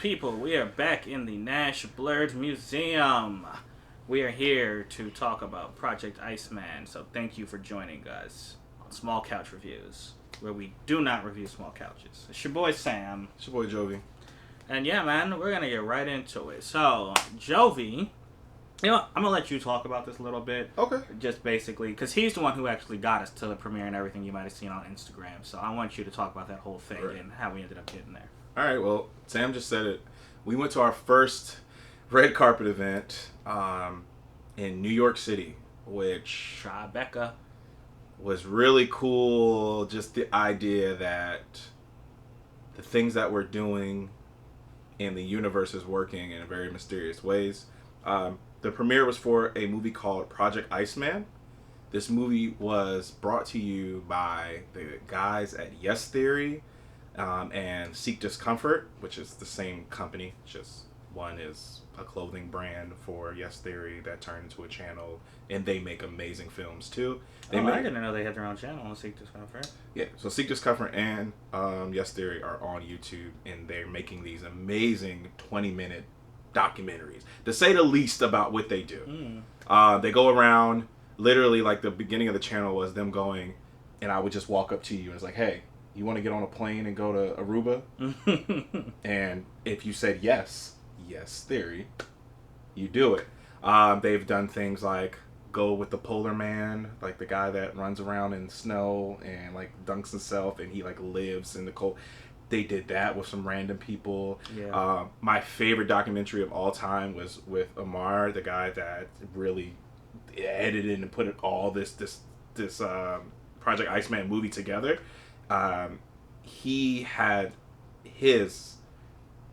people, we are back in the Nash Blurred Museum. We are here to talk about Project Iceman, so thank you for joining us on Small Couch Reviews, where we do not review small couches. It's your boy Sam. It's your boy Jovi. And yeah, man, we're going to get right into it. So, Jovi, I'm going to let you talk about this a little bit. Okay. Just basically, because he's the one who actually got us to the premiere and everything you might have seen on Instagram. So I want you to talk about that whole thing and how we ended up getting there. All right, well, Sam just said it. We went to our first red carpet event in New York City, which Tribeca was really cool. Just the idea that the things that we're doing in the universe is working in very mysterious ways. The premiere was for a movie called Project Iceman. This movie was brought to you by the guys at Yes Theory and Seek Discomfort, which is the same company. Just one is a clothing brand for Yes Theory that turned into a channel, and they make amazing films too. I didn't know they had their own channel on Seek Discomfort. Yeah, so Seek Discomfort and Yes Theory are on YouTube, and they're making these amazing 20-minute documentaries, to say the least, about what they do. They go around, literally, like the beginning of the channel was them going, and I would just walk up to you and it's like, hey, you want to get on a plane and go to Aruba? And if you said yes Theory, you do it. They've done things like go with the polar man, like the guy that runs around in snow and like dunks himself and he like lives in the cold. They did that with some random people. Yeah. My favorite documentary of all time was with Amar, the guy that really edited and put all this Project Iceman movie together. He had his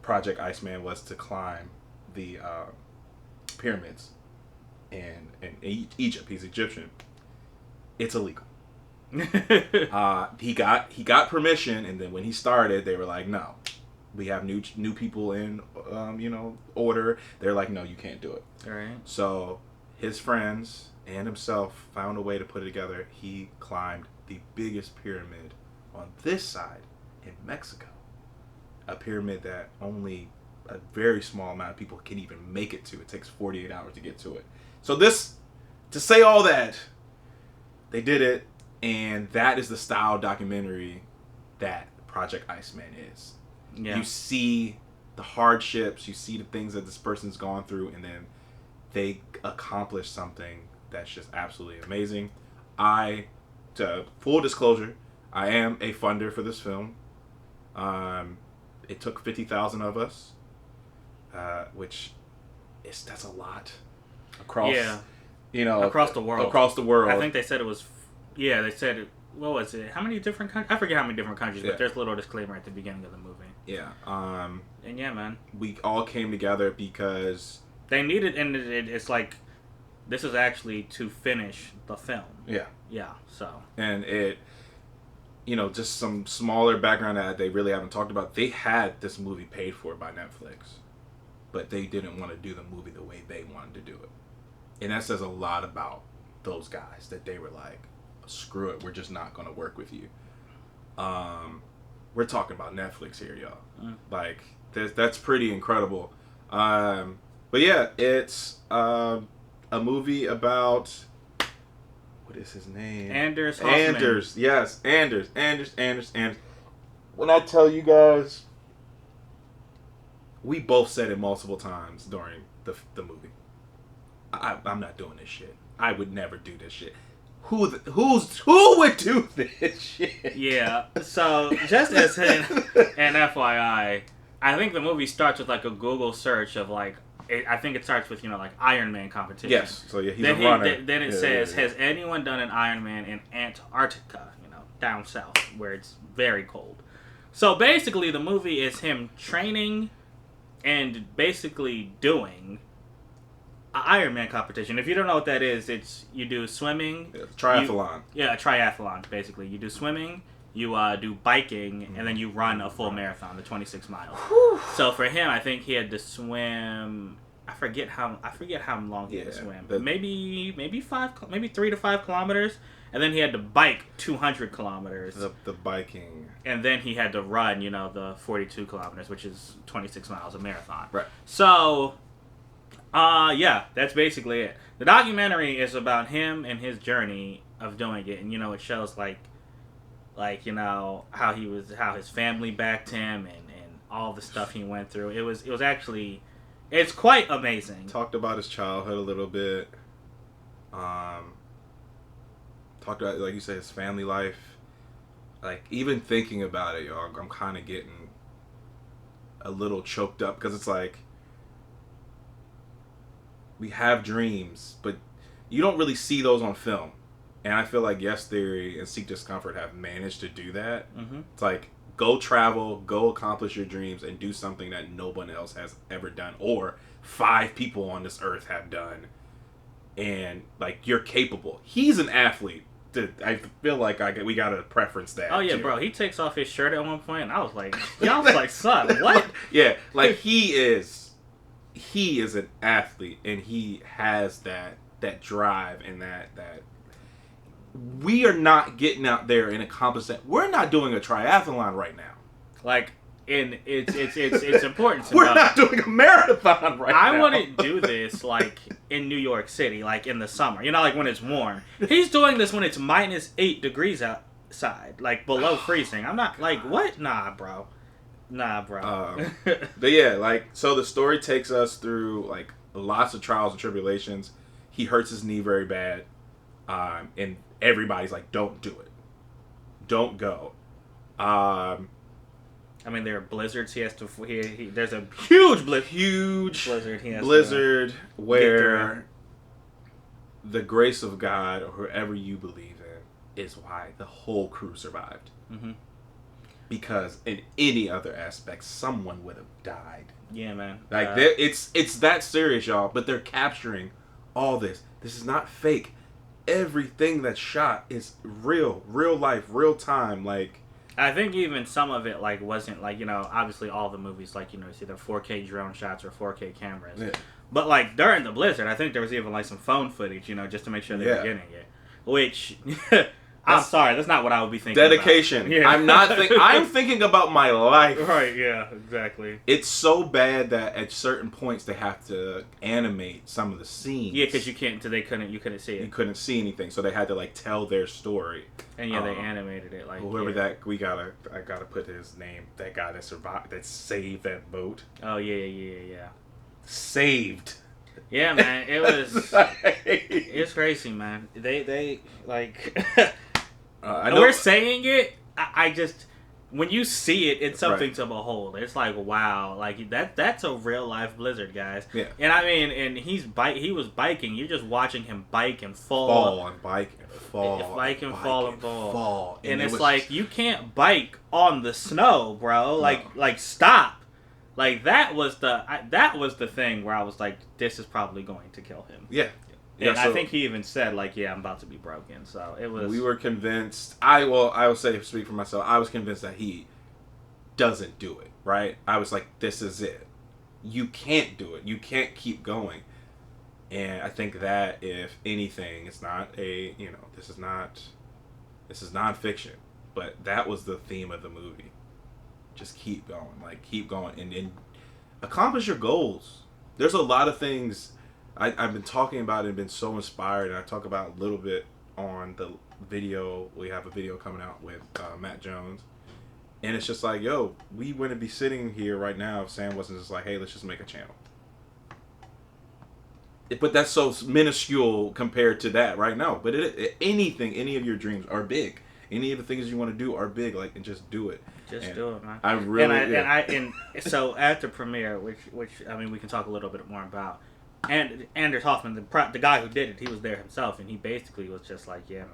Project Iceman was to climb the pyramids in Egypt. He's Egyptian. It's illegal. He got permission, and then when he started, they were like, no, we have new people in order. They're like, no, you can't do it. All right. So his friends and himself found a way to put it together. He climbed the biggest pyramid on this side in Mexico, a pyramid that only a very small amount of people can even make it to. It takes 48 hours to get to it. So to say all that, they did it. And that is the style documentary that Project Iceman is. Yeah. You see the hardships, you see the things that this person's gone through, and then they accomplish something that's just absolutely amazing. Full disclosure, I am a funder for this film. It took 50,000 of us, which that's a lot across. Yeah. Across the world. Across the world. I think they said it was. Yeah, they said, what was it? How many different countries? I forget how many different countries, but there's a little disclaimer at the beginning of the movie. Yeah. And yeah, man. We all came together because they needed, and it's like, this is actually to finish the film. Yeah. Yeah, so. And it, just some smaller background that they really haven't talked about. They had this movie paid for by Netflix, but they didn't want to do the movie the way they wanted to do it. And that says a lot about those guys, that they were like, screw it, we're just not going to work with you. We're talking about Netflix here, y'all. Like, that's pretty incredible. But yeah, it's a movie about, what is his name? Anders Hoffman. Anders, yes, Anders. When I tell you guys, we both said it multiple times during the movie. I'm not doing this shit. I would never do this shit. Who would do this shit? Yeah. So just as an FYI, I think the movie starts with like a Google search of like, I think it starts with like Iron Man competition. Yes. So yeah, he's a runner. Then it says, has anyone done an Iron Man in Antarctica? Down south where it's very cold. So basically, the movie is him training and basically doing Iron Man competition. If you don't know what that is, it's you do swimming. Yeah, triathlon. A triathlon, basically. You do swimming, you do biking, and then you run a full marathon, the 26 miles. Whew. So for him, I think he had to swim. I forget how long he had to swim, but maybe 3 to 5 kilometers. and then he had to bike 200 kilometers. The biking. And then he had to run, the 42 kilometers, which is 26 miles, a marathon. Right. So, yeah, that's basically it. The documentary is about him and his journey of doing it, and it shows how his family backed him and all the stuff he went through. It was actually, it's quite amazing. Talked about his childhood a little bit. Talked about, like you said, his family life. Like, even thinking about it, y'all, I'm kind of getting a little choked up because it's like, we have dreams, but you don't really see those on film. And I feel like Yes Theory and Seek Discomfort have managed to do that. Mm-hmm. It's like, go travel, go accomplish your dreams, and do something that no one else has ever done, or 5 people on this earth have done. And, like, you're capable. He's an athlete. I feel like we gotta preference that. Oh yeah, too. bro. He takes off his shirt at one point, and I was like, son, what? Yeah, like he is an athlete, and he has that drive and that. We are not getting out there and accomplishing that. We're not doing a triathlon right now. Like, and it's important to We're know. not doing a marathon right now. I wouldn't do this like in New York City, like in the summer. Like when it's warm. He's doing this when it's -8 degrees outside, like below freezing. I'm not like, what? Nah, bro. But yeah, like, so the story takes us through like lots of trials and tribulations. He hurts his knee very bad, and everybody's like, "Don't do it, don't go." I mean, there are blizzards. He has to. There's a huge blizzard. He has blizzard to where the grace of God, or whoever you believe in, is why the whole crew survived. Mm-hmm. Because in any other aspect, someone would have died. Yeah, man. Like it's that serious, y'all. But they're capturing all this. This is not fake. Everything that's shot is real life, real time. Like, I think even some of it like wasn't like, obviously all the movies like, it's either 4K drone shots or 4K cameras. Yeah. But like during the blizzard, I think there was even like some phone footage, just to make sure they were getting it. Which I'm sorry, that's not what I would be thinking. Dedication. About. Yeah. I'm thinking about my life. Right, yeah, exactly. It's so bad that at certain points they have to animate some of the scenes. Yeah, because you couldn't see it. You couldn't see anything, so they had to like tell their story. And yeah, they animated it like whoever I gotta put his name. That guy that survived, that saved that boat. Oh yeah. Saved. Yeah, man, it was. It's crazy, man. They like. We're saying it. I just, when you see it, it's something to behold. It's like, wow, like that's a real life blizzard, guys. Yeah. And I mean, and he was biking. You're just watching him bike and fall and bike and fall, fall. And it's like, you can't bike on the snow, bro. Like stop. Like that was the thing where I was like, this is probably going to kill him. Yeah. And I think he even said, like, yeah, I'm about to be broken. So it was. We were convinced. I will speak for myself. I was convinced that he doesn't do it. Right? I was like, this is it. You can't do it. You can't keep going. And I think that if anything, it's not this is nonfiction, but that was the theme of the movie. Just keep going, and accomplish your goals. There's a lot of things. I've been talking about it and been so inspired, and I talk about a little bit on the video. We have a video coming out with Matt Jones, and it's just like, yo, we wouldn't be sitting here right now if Sam wasn't just like, hey, let's just make a channel. But that's so minuscule compared to that right now. But any of your dreams are big. Any of the things you want to do are big, and just do it. Just do it, man. I really, and so at the premiere, which I mean, we can talk a little bit more about. And Anders Hoffman, the guy who did it, he was there himself, and he basically was just like, yeah, man,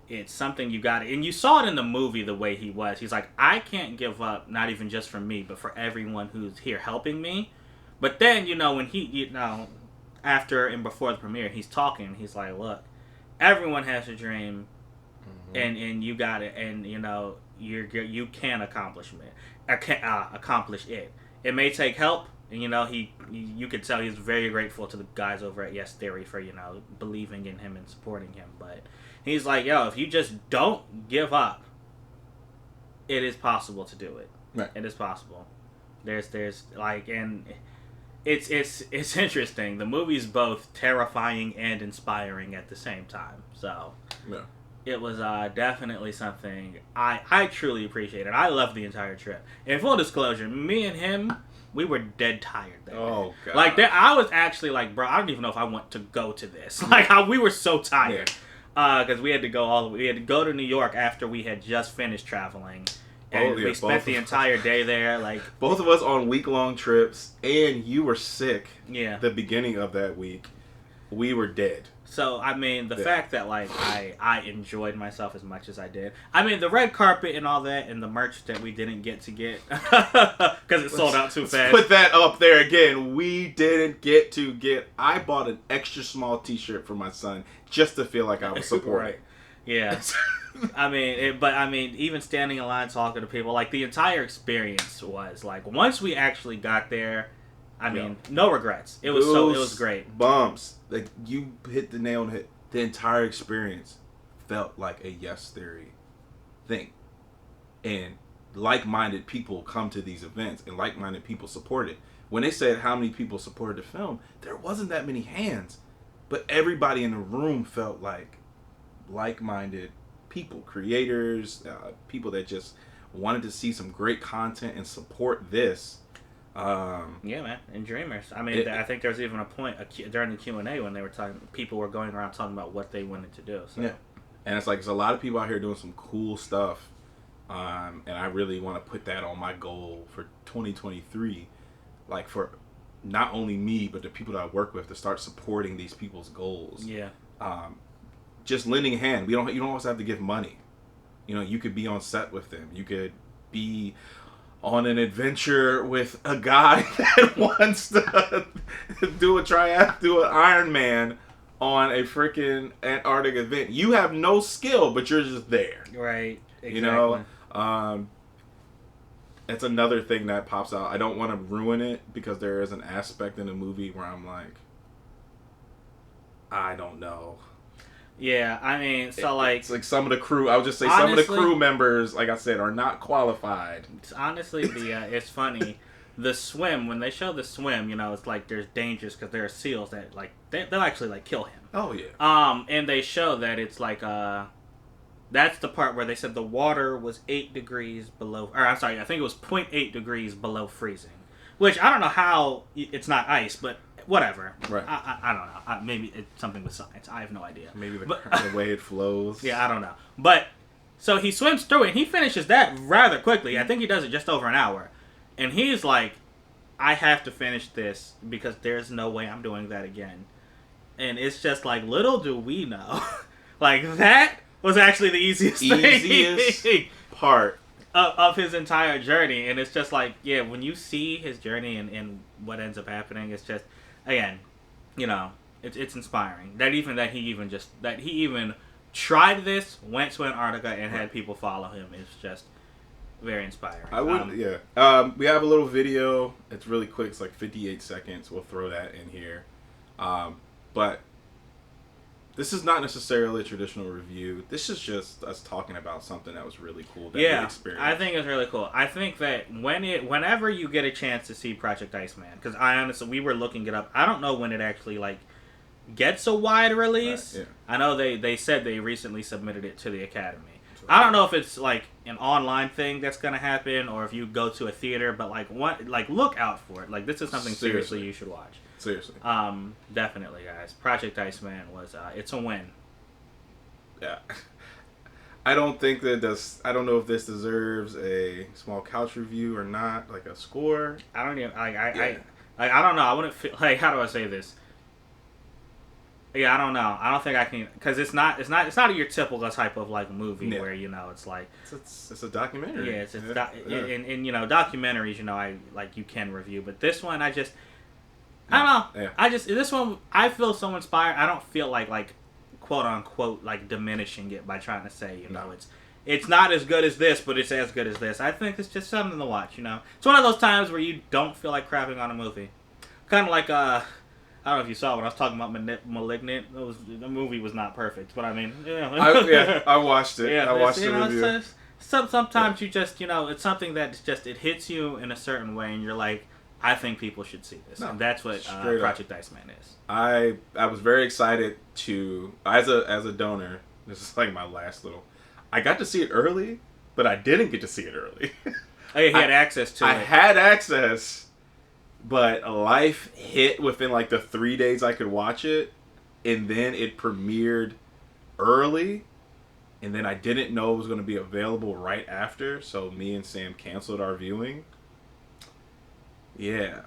it's something you got to. And you saw it in the movie the way he was. He's like, I can't give up, not even just for me, but for everyone who's here helping me. But then, when he, after and before the premiere, he's talking, he's like, look, everyone has a dream, and you got it, and, you can accomplish it. It may take help. And, you could tell he's very grateful to the guys over at Yes Theory for, believing in him and supporting him. But he's like, yo, if you just don't give up, it is possible to do it. Right. It is possible. There's like, and it's interesting. The movie's both terrifying and inspiring at the same time. So yeah. It was definitely something I truly appreciated. I loved the entire trip. And full disclosure, me and him, we were dead tired that day. God. Like I was actually like, bro, I don't even know if I want to go to this. Like we were so tired because we had to go we had to go to New York after we had just finished traveling. And we spent the entire day there. Like both of us on week-long trips, and you were sick. Yeah. The beginning of that week, we were dead. So I mean, the fact that like I enjoyed myself as much as I did. I mean, the red carpet and all that, and the merch that we didn't get to get because it sold out too fast. Put that up there again. We didn't get to get. I bought an extra small T-shirt for my son just to feel like I was supporting. Right. Yeah. I mean, even standing in line talking to people, like the entire experience was like once we actually got there. I mean, no regrets. It was great. Bumps. Like you hit the nail on the head. The entire experience felt like a Yes Theory thing. And like-minded people come to these events and like-minded people support it. When they said how many people supported the film, there wasn't that many hands. But everybody in the room felt like like-minded people, creators, people that just wanted to see some great content and support this. Yeah, man, and dreamers. I mean, I think there was even a point during the Q&A when they were talking. People were going around talking about what they wanted to do. So. Yeah, and it's like there's a lot of people out here doing some cool stuff, and I really want to put that on my goal for 2023, like for not only me but the people that I work with to start supporting these people's goals. Yeah. Just lending a hand. You don't always have to give money. You could be on set with them. You could be on an adventure with a guy that wants to do an Ironman on a freaking Antarctic event. You have no skill, but you're just there. Right. Exactly. It's another thing that pops out. I don't want to ruin it because there is an aspect in the movie where I'm like, I don't know. Yeah, I mean, so like... It's like some of the crew, I would just say honestly, some of the crew members, like I said, are not qualified. Honestly, it's funny. The swim, when they show the swim, it's like there's dangers because there are seals that, like, they'll actually, like, kill him. Oh, yeah. And they show that it's like, that's the part where they said the water was 8 degrees below, or I'm sorry, I think it was 0.8 degrees below freezing. Which, I don't know how it's not ice, but... Whatever. Right. I don't know. Maybe it's something with science. I have no idea. Maybe the way it flows. Yeah, I don't know. But, so he swims through it, and he finishes that rather quickly. I think he does it just over an hour. And he's like, I have to finish this because there's no way I'm doing that again. And it's just like, little do we know. Like, that was actually the easiest part of his entire journey. And it's just like, yeah, when you see his journey and what ends up happening, it's just... Again, it's inspiring that he even tried this, went to Antarctica, and had people follow him. It's just very inspiring. I would, yeah. We have a little video. It's really quick. It's like 58 seconds. We'll throw that in here. But this is not necessarily a traditional review. This is just us talking about something that was really cool. That we experienced. I think it's really cool. I think that whenever you get a chance to see Project Iceman, because we were looking it up. I don't know when it actually like gets a wide release. Right, yeah. I know they said they recently submitted it to the Academy. I don't know if it's like an online thing that's gonna happen or if you go to a theater, but look out for it. Like this is something seriously you should watch. Seriously. Definitely, guys. Project Iceman was it's a win. Yeah. I don't think that I don't know if this deserves a small couch review or not, like a score. I don't even I don't know. I wouldn't feel like, how do I say this? Yeah, I don't know. I don't think I can, because it's not your typical type of like movie where it's like it's a documentary. Yeah, and documentaries you can review, but this one I don't know. Yeah. This one I feel so inspired. I don't feel like quote unquote like diminishing it by trying to say it's not as good as this, but it's as good as this. I think it's just something to watch. It's one of those times where you don't feel like crapping on a movie. Kind of like I don't know if you saw when I was talking about Malignant. The movie was not perfect, but I mean, I watched it. I watched the review. Sometimes you just, it's something that it hits you in a certain way, and you're like, I think people should see this, and that's what Project Iceman is. I was very excited to as a donor. This is like my last little. I got to see it early, but I didn't get to see it early. Oh, yeah, he had access to it. I had access, but life hit within like the 3 days I could watch it, and then it premiered early. And then I didn't know it was going to be available right after, so me and Sam canceled our viewing. Yeah,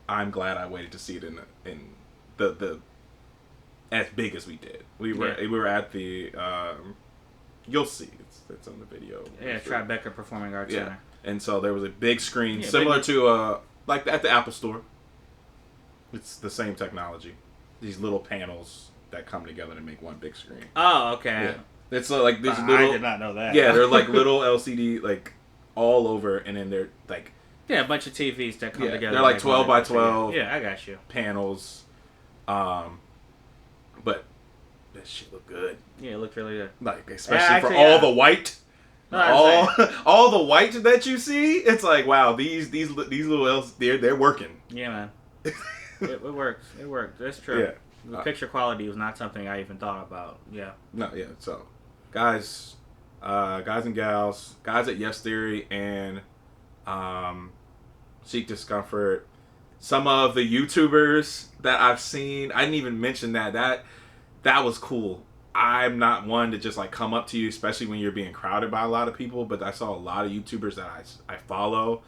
I'm glad I waited to see it in the as big as we did. We were at the you'll see it's on the video. Yeah, Tribeca Performing Arts Center. And so there was a big screen similar to like at the Apple Store. It's the same technology. These little panels that come together to make one big screen. Oh, okay. Yeah. It's like these little. I did not know that. Yeah, they're like little LCD like all over, and then they're like. Yeah, a bunch of TVs that come together. They're like 12 by 12. Yeah, I got you. Panels, but that shit looked good. Yeah, it looked really good. Like especially for all the white. No, all the white that you see, it's like wow, these little L's they're working. Yeah, man. it works. It worked. That's true. Yeah. The picture quality was not something I even thought about. Yeah. No, yeah. So, guys and gals, guys at Yes Theory and Seek Discomfort, some of the YouTubers that I've seen, I didn't even mention that was cool. I'm not one to just like come up to you, especially when you're being crowded by a lot of people, but I saw a lot of YouTubers that I follow,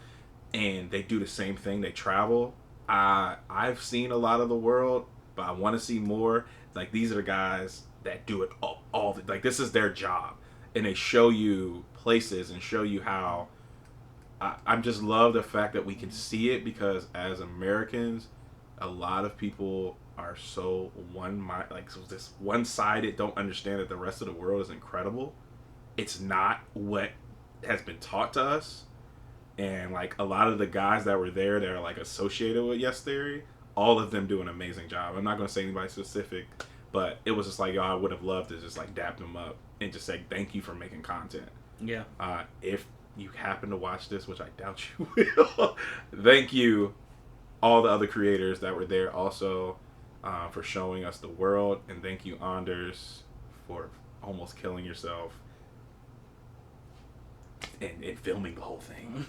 and they do the same thing. They travel. I've seen a lot of the world, but I want to see more. Like, these are the guys that do it all like, this is their job, and they show you places and show you how. I just love the fact that we can see it, because as Americans, a lot of people are so this one-sided, don't understand that the rest of the world is incredible. It's not what has been taught to us. And like a lot of the guys that were there that are like associated with Yes Theory, all of them do an amazing job. I'm not going to say anybody specific, but it was just like, I would have loved to just like dap them up and just say thank you for making content. Yeah. If you happen to watch this, which I doubt you will, thank you all the other creators that were there also for showing us the world, and thank you Anders for almost killing yourself and filming the whole thing.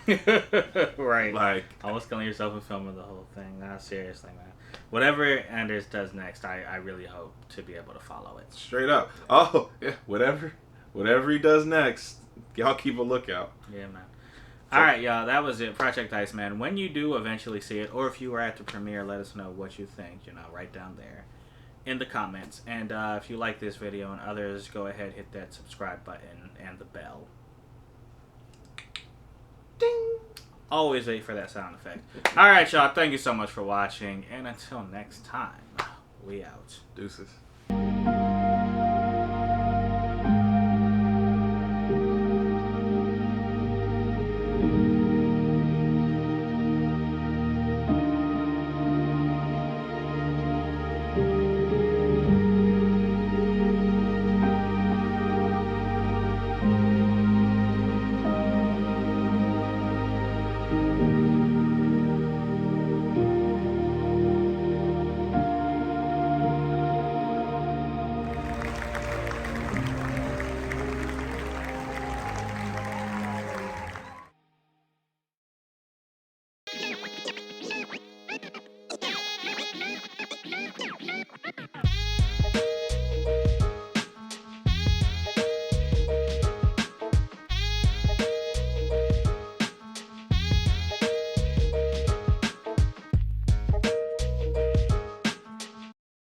Right. Like, almost killing yourself and filming the whole thing. Nah, seriously, man. Whatever Anders does next, I really hope to be able to follow it. Straight up. Oh, yeah, whatever he does next, y'all keep a lookout. Yeah, man. All right, y'all. That was it. Project Iceman. When you do eventually see it, or if you were at the premiere, let us know what you think. Right down there in the comments. And if you like this video and others, go ahead, hit that subscribe button and the bell. Ding! Always wait for that sound effect. All right, y'all. Thank you so much for watching. And until next time, we out. Deuces.